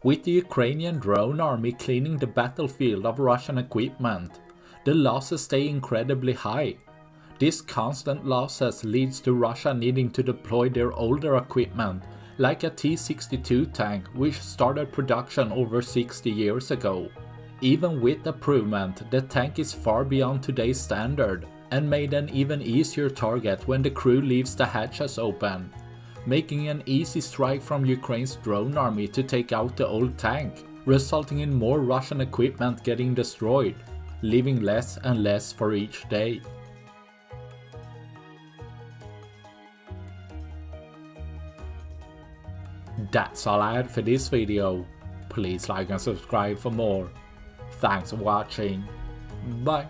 With the Ukrainian drone army cleaning the battlefield of Russian equipment, the losses stay incredibly high. This constant losses leads to Russia needing to deploy their older equipment, like a T-62 tank which started production over 60 years ago. Even with improvement, the tank is far beyond today's standard and made an even easier target when the crew leaves the hatches open, making an easy strike from Ukraine's drone army to take out the old tank, resulting in more Russian equipment getting destroyed, leaving less and less for each day. That's all I had for this video. Please like and subscribe for more. Thanks for watching. Bye.